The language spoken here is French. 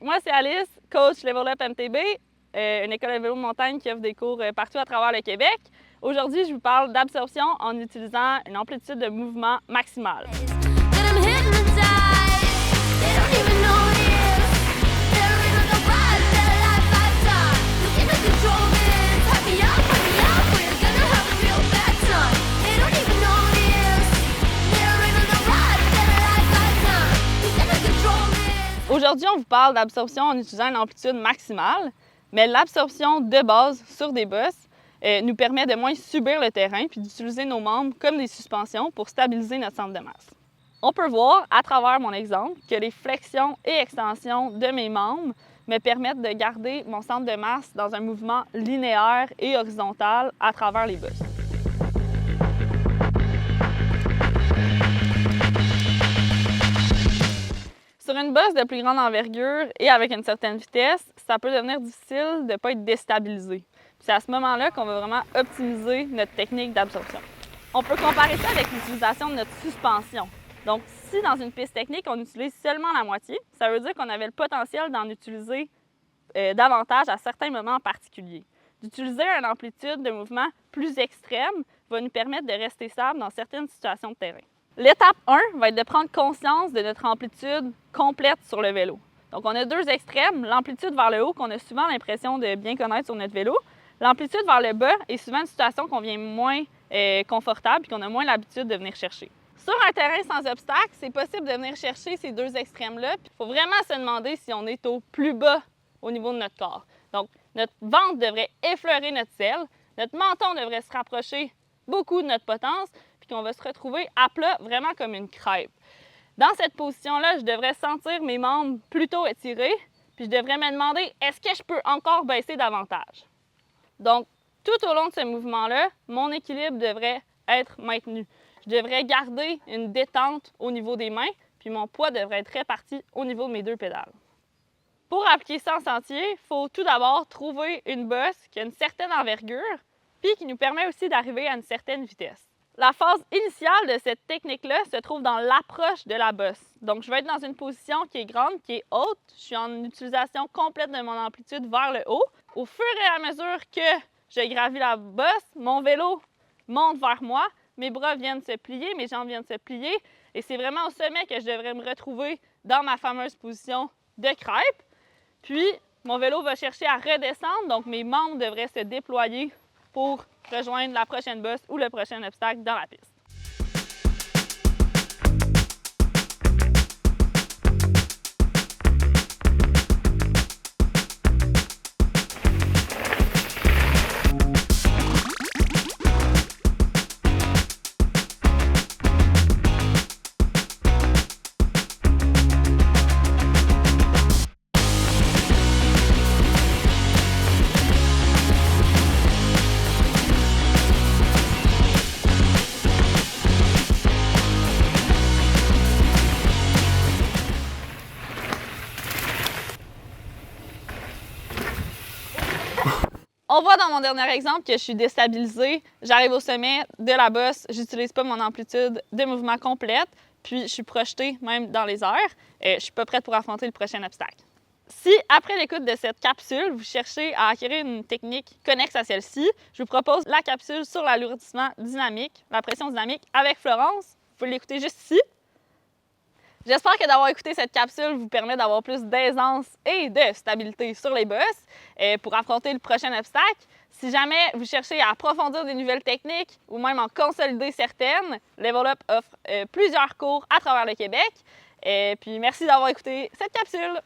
moi c'est Alice, coach Level Up MTB, une école de vélo de montagne qui offre des cours partout à travers le Québec. Aujourd'hui, je vous parle d'absorption en utilisant une amplitude de mouvement maximale. Aujourd'hui, on vous parle d'absorption en utilisant une amplitude maximale, mais l'absorption de base sur des bosses nous permet de moins subir le terrain puis d'utiliser nos membres comme des suspensions pour stabiliser notre centre de masse. On peut voir à travers mon exemple que les flexions et extensions de mes membres me permettent de garder mon centre de masse dans un mouvement linéaire et horizontal à travers les bosses. Sur une bosse de plus grande envergure et avec une certaine vitesse, ça peut devenir difficile de ne pas être déstabilisé. C'est à ce moment-là qu'on va vraiment optimiser notre technique d'absorption. On peut comparer ça avec l'utilisation de notre suspension. Donc, si dans une piste technique, on utilise seulement la moitié, ça veut dire qu'on avait le potentiel d'en utiliser davantage à certains moments en particulier. D'utiliser une amplitude de mouvement plus extrême va nous permettre de rester stable dans certaines situations de terrain. L'étape 1 va être de prendre conscience de notre amplitude complète sur le vélo. Donc, on a deux extrêmes, l'amplitude vers le haut qu'on a souvent l'impression de bien connaître sur notre vélo. L'amplitude vers le bas est souvent une situation qu'on vient moins confortable et qu'on a moins l'habitude de venir chercher. Sur un terrain sans obstacle, c'est possible de venir chercher ces deux extrêmes-là. Il faut vraiment se demander si on est au plus bas au niveau de notre corps. Donc, notre ventre devrait effleurer notre selle, notre menton devrait se rapprocher beaucoup de notre potence, puis qu'on va se retrouver à plat, vraiment comme une crêpe. Dans cette position-là, je devrais sentir mes membres plutôt étirés, puis je devrais me demander, est-ce que je peux encore baisser davantage? Donc, tout au long de ce mouvement-là, mon équilibre devrait être maintenu. Je devrais garder une détente au niveau des mains, puis mon poids devrait être réparti au niveau de mes deux pédales. Pour appliquer ça en sentier, il faut tout d'abord trouver une bosse qui a une certaine envergure, puis qui nous permet aussi d'arriver à une certaine vitesse. La phase initiale de cette technique-là se trouve dans l'approche de la bosse. Donc, je vais être dans une position qui est grande, qui est haute. Je suis en utilisation complète de mon amplitude vers le haut. Au fur et à mesure que je gravis la bosse, mon vélo monte vers moi, mes bras viennent se plier, mes jambes viennent se plier. Et c'est vraiment au sommet que je devrais me retrouver dans ma fameuse position de crêpe. Puis, mon vélo va chercher à redescendre, donc mes membres devraient se déployer pour rejoindre la prochaine bosse ou le prochain obstacle dans la piste. On voit dans mon dernier exemple que je suis déstabilisée, j'arrive au sommet de la bosse, j'utilise pas mon amplitude de mouvement complète, puis je suis projetée même dans les airs, je suis pas prête pour affronter le prochain obstacle. Si, après l'écoute de cette capsule, vous cherchez à acquérir une technique connexe à celle-ci, je vous propose la capsule sur l'alourdissement dynamique, la pression dynamique avec Florence. Vous pouvez l'écouter juste ici. J'espère que d'avoir écouté cette capsule vous permet d'avoir plus d'aisance et de stabilité sur les bosses pour affronter le prochain obstacle. Si jamais vous cherchez à approfondir des nouvelles techniques ou même en consolider certaines, Level Up offre plusieurs cours à travers le Québec. Puis merci d'avoir écouté cette capsule.